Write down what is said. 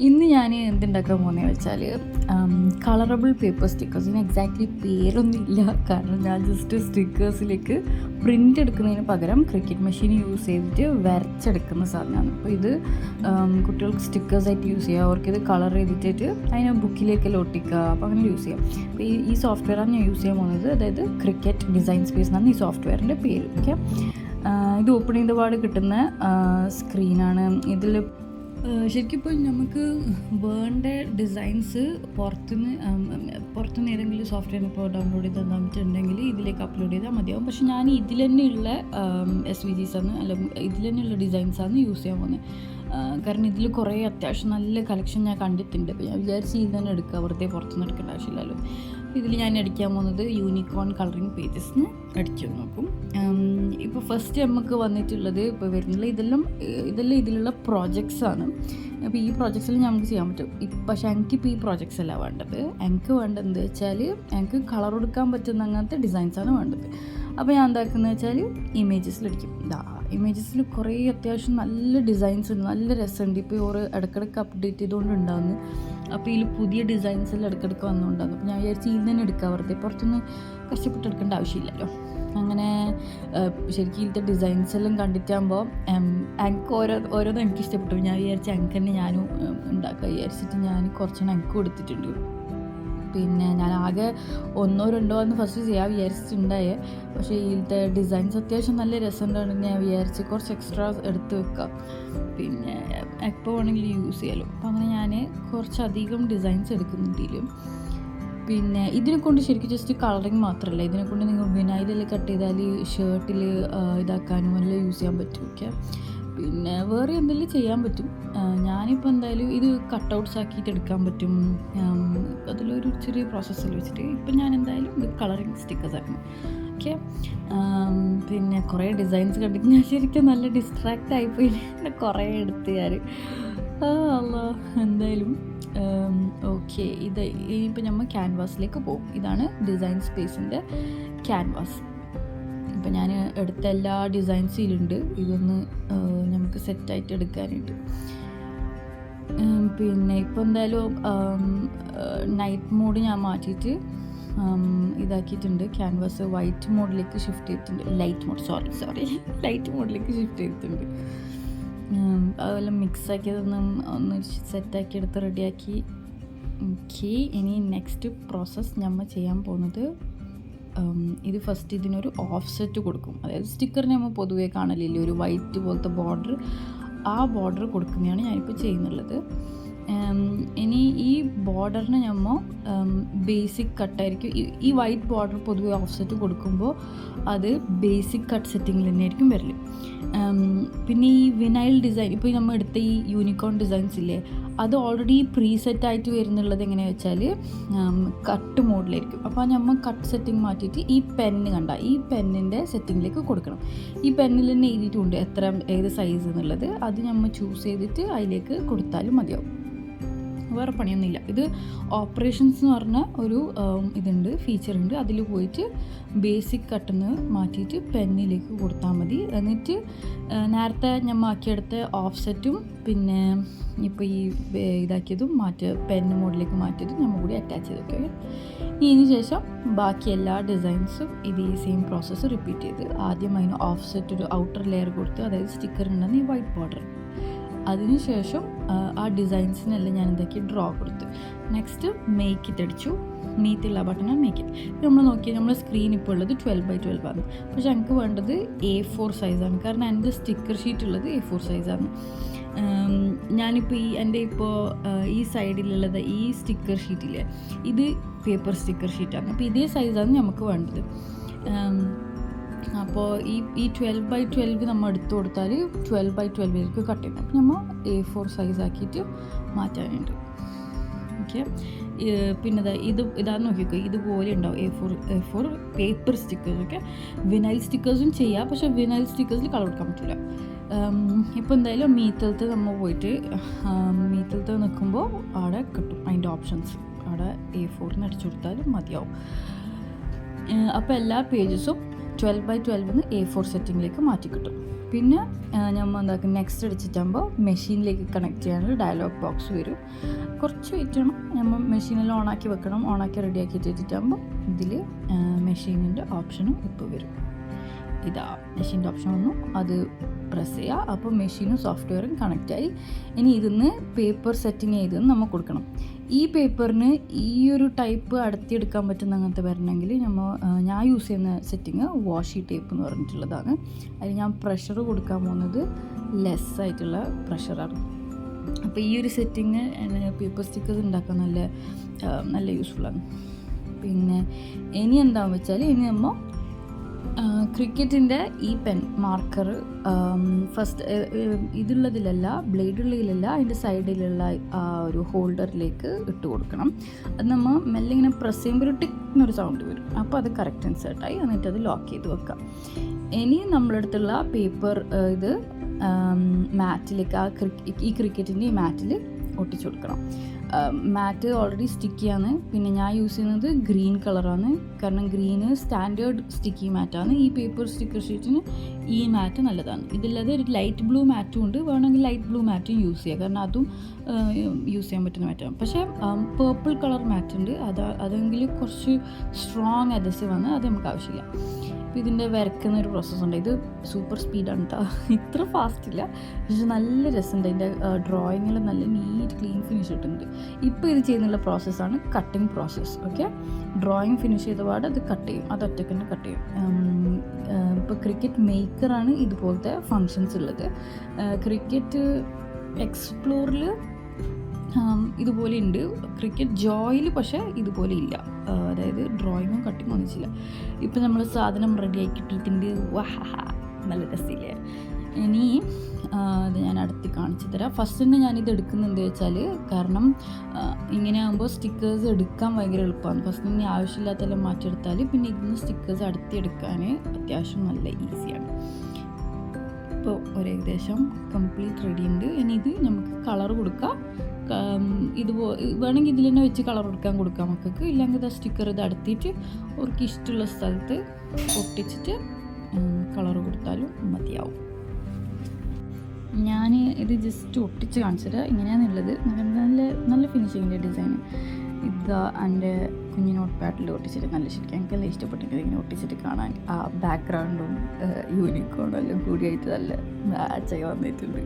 ഇന്ന് ഞാൻ എന്തുണ്ടാക്കാൻ പോകുന്നതെന്ന് വെച്ചാൽ കളറബിൾ പേപ്പർ സ്റ്റിക്കേഴ്സ്. ഇതിന് എക്സാക്ട്ലി പേരൊന്നും ഇല്ല, കാരണം ഞാൻ ജസ്റ്റ് സ്റ്റിക്കേഴ്സിലേക്ക് പ്രിൻ്റ് എടുക്കുന്നതിന് പകരം ക്രിക്കറ്റ് മെഷീൻ യൂസ് ചെയ്തിട്ട് വരച്ചെടുക്കുന്ന സാധനമാണ്. അപ്പോൾ ഇത് കുട്ടികൾക്ക് സ്റ്റിക്കേഴ്സായിട്ട് യൂസ് ചെയ്യുക, അവർക്കിത് കളർ ചെയ്തിട്ട് അതിനെ ബുക്കിലേക്കെല്ലാം ഒട്ടിക്കുക, അപ്പോൾ അങ്ങനെ യൂസ് ചെയ്യാം. അപ്പോൾ ഈ സോഫ്റ്റ്വെയറാണ് ഞാൻ യൂസ് ചെയ്യാൻ പോകുന്നത്. അതായത് ക്രിക്കറ്റ് ഡിസൈൻ സ്പേസ് എന്നാണ് ഈ സോഫ്റ്റ്വെയറിൻ്റെ പേര്. ഓക്കെ, ഇത് ഓപ്പൺ ചെയ്ത പാട് കിട്ടുന്ന സ്ക്രീനാണ്. ഇതിൽ ശരിക്കും ഇപ്പോൾ നമുക്ക് വേണ്ട ഡിസൈൻസ് പുറത്തുനിന്ന് ഏതെങ്കിലും സോഫ്റ്റ്വെയർ ഇപ്പോൾ ഡൗൺലോഡ് ചെയ്ത് തന്നിട്ടുണ്ടെങ്കിൽ ഇതിലേക്ക് അപ്ലോഡ് ചെയ്താൽ മതിയാവും. പക്ഷെ ഞാൻ ഇതിൽ തന്നെയുള്ള SVGs ആണ്, അല്ല ഇതിൽ തന്നെയുള്ള ഡിസൈൻസാണ് യൂസ് ചെയ്യാൻ പോകുന്നത്. കാരണം ഇതിൽ കുറേ അത്യാവശ്യം നല്ല കളക്ഷൻ ഞാൻ കണ്ടിട്ടുണ്ട്. അപ്പോൾ ഞാൻ വിചാരിച്ച് ഇത് തന്നെ എടുക്കുക, വെറുതെ പുറത്തുനിന്ന് എടുക്കേണ്ട ആവശ്യമില്ലല്ലോ. ഇതിൽ ഞാൻ അടിക്കാൻ പോകുന്നത് യൂണിക്കോൺ കളറിങ് പേജസിന് അടിച്ചു നോക്കും. ഇപ്പോൾ ഫസ്റ്റ് നമുക്ക് വന്നിട്ടുള്ളത് ഇപ്പോൾ വരുന്നില്ല, ഇതെല്ലാം ഇതിലുള്ള പ്രോജക്ട്സാണ്. അപ്പോൾ ഈ പ്രോജക്ട്സിൽ നമുക്ക് ചെയ്യാൻ പറ്റും. പക്ഷേ എനിക്കിപ്പോൾ ഈ പ്രോജക്ട്സ് അല്ല വേണ്ടത്. എനിക്ക് വേണ്ടത് എന്താ വെച്ചാൽ എനിക്ക് കളർ കൊടുക്കാൻ പറ്റുന്ന അങ്ങനത്തെ ഡിസൈൻസാണ് വേണ്ടത്. അപ്പോൾ ഞാൻ എന്താക്കുന്നത് വെച്ചാൽ ഇമേജസിലടിക്കും. ഇമേജസിൽ കുറേ അത്യാവശ്യം നല്ല ഡിസൈൻസ് ഉണ്ട്, നല്ല രസമുണ്ട്. ഇപ്പോൾ ഓരോ ഇടയ്ക്കിടയ്ക്ക് അപ്ഡേറ്റ് ചെയ്തുകൊണ്ട് ഉണ്ടാകുന്നു. അപ്പോൾ ഇതിൽ പുതിയ ഡിസൈൻസെല്ലാം ഇടയ്ക്കിടയ്ക്ക് വന്നുകൊണ്ടാകുന്നു. അപ്പോൾ ഞാൻ വിചാരിച്ച് ഇതിൽ തന്നെ എടുക്കുക, വെറുതെ പുറത്തുനിന്ന് കഷ്ടപ്പെട്ട് എടുക്കേണ്ട ആവശ്യമില്ലല്ലോ. അങ്ങനെ ശരിക്കും ഇതിൻ്റെ ഡിസൈൻസ് എല്ലാം കണ്ടിട്ടാകുമ്പോൾ എനിക്ക് ഓരോന്നും എനിക്ക് ഇഷ്ടപ്പെട്ടു. ഞാൻ വിചാരിച്ച് എനിക്ക് തന്നെ ഞാനും ഉണ്ടാക്കുക വിചാരിച്ചിട്ട് ഞാൻ കുറച്ചെണ്ണം എനിക്ക് കൊടുത്തിട്ടുണ്ട്. പിന്നെ ഞാൻ ആകെ 1-2 എന്ന് ഫസ്റ്റ് ചെയ്യാൻ വിചാരിച്ചിട്ടുണ്ടായേ, പക്ഷേ ഇതിലത്തെ ഡിസൈൻസ് അത്യാവശ്യം നല്ല രസമുണ്ടാണെന്ന് ഞാൻ വിചാരിച്ച് കുറച്ച് എക്സ്ട്രാ എടുത്ത് വെക്കാം, പിന്നെ എപ്പോൾ വേണമെങ്കിലും യൂസ് ചെയ്യാമല്ലോ. അപ്പോൾ അങ്ങനെ ഞാൻ കുറച്ചധികം ഡിസൈൻസ് എടുക്കുന്നുണ്ട് ഇതിലും. പിന്നെ ഇതിനെ കൊണ്ട് ശരിക്കും ജസ്റ്റ് കളറിങ് മാത്രമല്ല, ഇതിനെ കൊണ്ട് നിങ്ങൾ വിനൈലെല്ലാം കട്ട് ചെയ്താൽ ഷർട്ടിൽ ഇതാക്കാനും എല്ലാം യൂസ് ചെയ്യാൻ പറ്റും. ഓക്കെ, പിന്നെ വേറെ എന്തെങ്കിലും ചെയ്യാൻ പറ്റും. ഞാനിപ്പോൾ എന്തായാലും ഇത് കട്ടൗട്ട്സ് ആക്കിയിട്ട് എടുക്കാൻ പറ്റും. അതിലൊരു ചെറിയ പ്രോസസ്സിൽ വെച്ചിട്ട് ഇപ്പം ഞാൻ എന്തായാലും ഇത് കളറിങ് സ്റ്റിക്കേഴ്സ് ആക്കണം. ഓക്കെ, പിന്നെ കുറേ ഡിസൈൻസ് കണ്ടിട്ട് ഞാൻ ശരിക്കും നല്ല ഡിസ്ട്രാക്റ്റ് ആയിപ്പോയി. കുറേ എടുത്ത് ഞാൻ എന്തായാലും ഓക്കെ. ഇനിയിപ്പോൾ നമ്മൾ ക്യാൻവാസിലേക്ക് പോകും. ഇതാണ് ഡിസൈൻ സ്പേസിൻ്റെ ക്യാൻവാസ്. ഇപ്പം ഞാൻ എടുത്ത എല്ലാ ഡിസൈൻസിലുണ്ട്. ഇതൊന്ന് നമുക്ക് സെറ്റായിട്ട് എടുക്കാനായിട്ട്. പിന്നെ ഇപ്പോൾ എന്തായാലും നൈറ്റ് മോഡ് ഞാൻ മാറ്റിയിട്ട് ഇതാക്കിയിട്ടുണ്ട്. ക്യാൻവാസ് വൈറ്റ് മോഡിലേക്ക് ഷിഫ്റ്റ് ചെയ്തിട്ടുണ്ട്. ലൈറ്റ് മോഡിലേക്ക് ഷിഫ്റ്റ് ചെയ്തിട്ടുണ്ട്. അതെല്ലാം മിക്സാക്കിയതൊന്നും ഒന്ന് സെറ്റാക്കി എടുത്ത് റെഡിയാക്കി. ഓക്കെ, ഇനി നെക്സ്റ്റ് പ്രോസസ്സ് നമ്മൾ ചെയ്യാൻ പോകുന്നത്, ഇത് ഫസ്റ്റ് ഇതിനൊരു ഓഫ്സെറ്റ് കൊടുക്കും. അതായത് സ്റ്റിക്കറിന് നമ്മൾ പൊതുവേ കാണലില്ലേ, ഒരു വൈറ്റ് പോലത്തെ ബോർഡർ, ആ ബോർഡർ കൊടുക്കുന്നതാണ് ഞാനിപ്പോൾ ചെയ്യുന്നുള്ളത്. ഇനി ഈ ബോർഡറിന് നമ്മൾ ബേസിക് കട്ടായിരിക്കും. ഈ വൈറ്റ് ബോർഡർ പൊതുവേ ഓഫ്സെറ്റ് കൊടുക്കുമ്പോൾ അത് ബേസിക് കട്ട് സെറ്റിങ്ങിൽ തന്നെയായിരിക്കും വരല്. പിന്നെ ഈ വിനൈൽ ഡിസൈൻ, ഇപ്പോൾ നമ്മൾ എടുത്ത ഈ യൂണിക്കോൺ ഡിസൈൻസ് ഇല്ലേ, അത് ഓൾറെഡി പ്രീസെറ്റായിട്ട് വരുന്നുള്ളത് എങ്ങനെയാണെന്ന് വെച്ചാൽ കട്ട് മോഡിലായിരിക്കും. അപ്പോൾ നമ്മൾ കട്ട് സെറ്റിംഗ് മാറ്റിയിട്ട് ഈ പെന്ന് കണ്ട ഈ പെന്നിൻ്റെ സെറ്റിങ്ങിലേക്ക് കൊടുക്കണം. ഈ പെന്നിൽ തന്നെ എഴുതിയിട്ടുണ്ട് ഏത് സൈസ് എന്നുള്ളത്. അത് നമ്മൾ ചൂസ് ചെയ്തിട്ട് അതിലേക്ക് കൊടുത്താലും മതിയാവും, വേറെ പണിയൊന്നുമില്ല. ഇത് ഓപ്പറേഷൻസ് എന്ന് പറഞ്ഞ ഒരു ഇതുണ്ട്, ഫീച്ചറുണ്ട്. അതിൽ പോയിട്ട് ബേസിക് കട്ടെന്ന് മാറ്റിയിട്ട് പെന്നിലേക്ക് കൊടുത്താൽ മതി. എന്നിട്ട് നേരത്തെ ഞാൻ ആക്കിയെടുത്ത ഓഫ്സെറ്റും പിന്നെ ഇപ്പോൾ ഈ ഇതാക്കിയതും പെന്ന് മോഡിലേക്ക് മാറ്റിയതും നമ്മൾ കൂടി അറ്റാച്ച് ചെയ്തൊക്കെ. ഇതിന് ശേഷം ബാക്കി എല്ലാ ഡിസൈൻസും ഇത് ഈ സെയിം പ്രോസസ്സ് റിപ്പീറ്റ് ചെയ്ത് ആദ്യം അതിന് ഓഫ്സെറ്റ് ഒരു ഔട്ടർ ലെയർ കൊടുത്ത്, അതായത് സ്റ്റിക്കർ ഉണ്ടെന്ന് ഈ വൈറ്റ് ബോർഡർ. അതിനുശേഷം ആ ഡിസൈൻസിനെല്ലാം ഞാൻ എന്താക്കി ഡ്രോ കൊടുത്തു. നെക്സ്റ്റ് മേക്ക് ഇറ്റ് അടിച്ചു. മീത്തുള്ള ബട്ടൺ മേക്ക് ഇറ്റ്. നമ്മൾ നോക്കിയാൽ നമ്മുടെ സ്ക്രീൻ ഇപ്പോൾ ഉള്ളത് 12x12 ആണ്. പക്ഷെ എനിക്ക് വേണ്ടത് A4 സൈസാണ്, കാരണം എൻ്റെ സ്റ്റിക്കർ ഷീറ്റ് ഉള്ളത് A4 സൈസാണ്. ഞാനിപ്പോൾ എൻ്റെ ഈ സൈഡിലുള്ളത് ഈ സ്റ്റിക്കർ ഷീറ്റില്ലേ, ഇത് പേപ്പർ സ്റ്റിക്കർ ഷീറ്റാണ്. അപ്പോൾ ഇതേ സൈസാണ് നമുക്ക് വേണ്ടത്. അപ്പോൾ ഈ 12x12 നമ്മൾ എടുത്തു കൊടുത്താൽ 12x12 കട്ട് ചെയ്യണം. അപ്പോൾ നമ്മൾ A4 സൈസ് ആക്കിയിട്ട് മാറ്റാനുണ്ട്. ഓക്കെ, പിന്നെ ഇതാന്ന് നോക്കിക്കോ, ഇതുപോലെ ഉണ്ടാവും A4 paper stickers. Okay, vinyl സ്റ്റിക്കേഴ്സും ചെയ്യാം, പക്ഷേ വിനൈൽ സ്റ്റിക്കേഴ്സിൽ കളർ കൊടുക്കാൻ പറ്റില്ല. ഇപ്പോൾ എന്തായാലും മീത്തലത്ത് നമ്മൾ പോയിട്ട് മീത്തലത്ത് നിൽക്കുമ്പോൾ അവിടെ കിട്ടും അതിൻ്റെ ഓപ്ഷൻസ്. അവിടെ A4 അടിച്ചു കൊടുത്താലും മതിയാവും. അപ്പോൾ എല്ലാ പേജസും 12x12 A4 സെറ്റിങ്ങിലേക്ക് മാറ്റി കിട്ടും. പിന്നെ നമ്മൾ എന്താക്കും, നെക്സ്റ്റ് അടിച്ചിട്ടാകുമ്പോൾ മെഷീനിലേക്ക് കണക്ട് ചെയ്യാനുള്ള ഡയലോഗ് ബോക്സ് വരും. കുറച്ച് വെയിറ്റ് ചെയ്യണം, നമ്മൾ മെഷീനിൽ ഓണാക്കി വെക്കണം. ഓണാക്കി റെഡിയാക്കി വെച്ചിട്ടാകുമ്പോൾ ഇതിൽ മെഷീനിൻ്റെ ഓപ്ഷനും ഇപ്പോൾ വരും. ഇതാ മെഷീൻ്റെ ഓപ്ഷൻ വന്നു, അത് പ്രസ് ചെയ്യുക. അപ്പോൾ മെഷീനും സോഫ്റ്റ്വെയറും കണക്റ്റായി. ഇനി ഇതിന്ന് പേപ്പർ സെറ്റിങ് ചെയ്തെന്ന് നമ്മൾ കൊടുക്കണം. ഈ പേപ്പറിന് ഈ ഒരു ടൈപ്പ് അടർത്തിയെടുക്കാൻ പറ്റുന്ന അങ്ങനത്തെ വരണമെങ്കിൽ ഞാൻ യൂസ് ചെയ്യുന്ന സെറ്റിങ് വാഷി ടേപ്പ് എന്ന് പറഞ്ഞിട്ടുള്ളതാണ്. അതിൽ ഞാൻ പ്രഷർ കൊടുക്കാൻ പോകുന്നത് ലെസ് ആയിട്ടുള്ള പ്രഷറാണ്. അപ്പോൾ ഈ ഒരു സെറ്റിങ് പേപ്പർ സ്റ്റിക്കേഴ്സ് ഉണ്ടാക്കാൻ നല്ല യൂസ്ഫുള്ളാണ്. പിന്നെ ഇനി എന്താണെന്ന് വെച്ചാൽ, ഇനി നമ്മൾ ക്രിക്കറ്റിൻ്റെ ഈ പെൻ മാർക്കർ ഫസ്റ്റ് ഇതുള്ളതിലല്ല, ബ്ലേഡുള്ളതിലല്ല, അതിൻ്റെ സൈഡിലുള്ള ആ ഒരു ഹോൾഡറിലേക്ക് ഇട്ട് കൊടുക്കണം. അത് നമ്മൾ മെല്ലെ ഇങ്ങനെ പ്രസ് ചെയ്യുമ്പോൾ ഒരു ടിക്ക് എന്നൊരു സൗണ്ട് വരും. അപ്പോൾ അത് കറക്റ്റ് ഇൻസേർട്ടായി. എന്നിട്ട് അത് ലോക്ക് ചെയ്ത് വെക്കാം. ഇനി നമ്മളടുത്തുള്ള പേപ്പർ ഇത് മാറ്റിലേക്ക് ഈ ക്രിക്കറ്റിൻ്റെ ഈ മാറ്റിൽ ഒട്ടിച്ചു കൊടുക്കണം. മാറ്റ് ഓൾറെഡി സ്റ്റിക്കിയാണ്. പിന്നെ ഞാൻ യൂസ് ചെയ്യുന്നത് ഗ്രീൻ കളറാണ്, കാരണം ഗ്രീന് സ്റ്റാൻഡേർഡ് സ്റ്റിക്കി മാറ്റാണ്. ഈ പേപ്പർ സ്റ്റിക്കർ ഷീറ്റിന് ഈ മാറ്റ് നല്ലതാണ്. ഇതില്ലാതെ ഒരു ലൈറ്റ് ബ്ലൂ മാറ്റും ഉണ്ട്, വേണമെങ്കിൽ ലൈറ്റ് ബ്ലൂ മാറ്റും യൂസ് ചെയ്യുക, കാരണം അതും യൂസ് ചെയ്യാൻ പറ്റുന്ന മാറ്റാണ്. പക്ഷേ പേർപ്പിൾ കളർ മാറ്റ് ഉണ്ട്, അതെങ്കിൽ കുറച്ച് സ്ട്രോങ് അഡ്ഹസീവാണ്, അത് നമുക്ക് ആവശ്യമില്ല. അപ്പോൾ ഇതിൻ്റെ വരയ്ക്കുന്ന ഒരു പ്രോസസ്സുണ്ട്. ഇത് സൂപ്പർ സ്പീഡാണ് കേട്ടോ, ഇത്ര ഫാസ്റ്റ് ഇല്ല, പക്ഷെ നല്ല രസമുണ്ട്. അതിൻ്റെ ഡ്രോയിങ്ങിൽ നല്ല നീറ്റ് ക്ലീൻ ഫിനിഷ് കിട്ടുന്നുണ്ട്. ഇപ്പോൾ ഇത് ചെയ്യുന്നുള്ള പ്രോസസ്സാണ് cutting process. Okay, drawing finish ചെയ്ത പാട് അത് കട്ട് ചെയ്യും, അത് ഒറ്റയ്ക്ക് തന്നെ കട്ട് ചെയ്യും. ഇപ്പോൾ ക്രിക്കറ്റ് മേക്കറാണ് ഇതുപോലത്തെ ഫങ്ഷൻസ് ഉള്ളത്. ക്രിക്കറ്റ് എക്സ്പ്ലോറിൽ ഇതുപോലെ ഉണ്ട്, ക്രിക്കറ്റ് ജോയിൽ പക്ഷേ ഇതുപോലെ ഇല്ല. അതായത് ഡ്രോയിങ്ങും കട്ടിങ്ങും ഒന്നിച്ചില്ല. ഇപ്പം നമ്മൾ സാധനം റെഡിയാക്കി കിട്ടിയിട്ടുണ്ട്. വാഹാ, നല്ല രസമില്ലേ? ഇനി ഇത് ഞാൻ അടുത്ത് കാണിച്ചു തരാം. ഫസ്റ്റ് തന്നെ ഞാനിത് എടുക്കുന്നുണ്ട് വെച്ചാൽ, കാരണം ഇങ്ങനെ ആകുമ്പോൾ സ്റ്റിക്കേഴ്സ് എടുക്കാൻ ഭയങ്കര എളുപ്പമാണ്. ഫസ്റ്റ് തന്നെ ആവശ്യമില്ലാത്തെല്ലാം മാറ്റിയെടുത്താൽ പിന്നെ ഇതിന് സ്റ്റിക്കേഴ്സ് അടുത്തെടുക്കാൻ അത്യാവശ്യം നല്ല ഈസിയാണ്. ഇപ്പോൾ ഏകദേശം കംപ്ലീറ്റ് റെഡി ഉണ്ട്. ഇനി ഇത് നമുക്ക് കളർ കൊടുക്കാം. വേണമെങ്കിൽ ഇതിൽ തന്നെ വെച്ച് കളർ കൊടുക്കാം മക്കൾക്ക്. ഇല്ലെങ്കിൽ ഇത് സ്റ്റിക്കർ ഇത് അടുത്തിട്ട് അവർക്ക് ഇഷ്ടമുള്ള സ്ഥലത്ത് ഒട്ടിച്ചിട്ട് കളർ കൊടുത്താലും മതിയാവും. ഞാൻ ഇത് ജസ്റ്റ് ഒട്ടിച്ച് കാണിച്ചിട്ട് ഇങ്ങനെയാണുള്ളത്. നല്ല ഫിനിഷിങ്ങിൻ്റെ ഡിസൈൻ. ഇതാ എൻ്റെ കുഞ്ഞു നോട്ട് പാഡിൽ ഒട്ടിച്ചിട്ട് നല്ല ശരിക്കും എനിക്കെല്ലാം ഇഷ്ടപ്പെട്ടിട്ടുണ്ട്. ഇങ്ങനെ ഒട്ടിച്ചിട്ട് കാണാൻ ആ ബാക്ക്ഗ്രൗണ്ടും യൂണിക്കോണും എല്ലാം കൂടിയായിട്ട് നല്ല മാച്ചായി വന്നിട്ടുണ്ട്.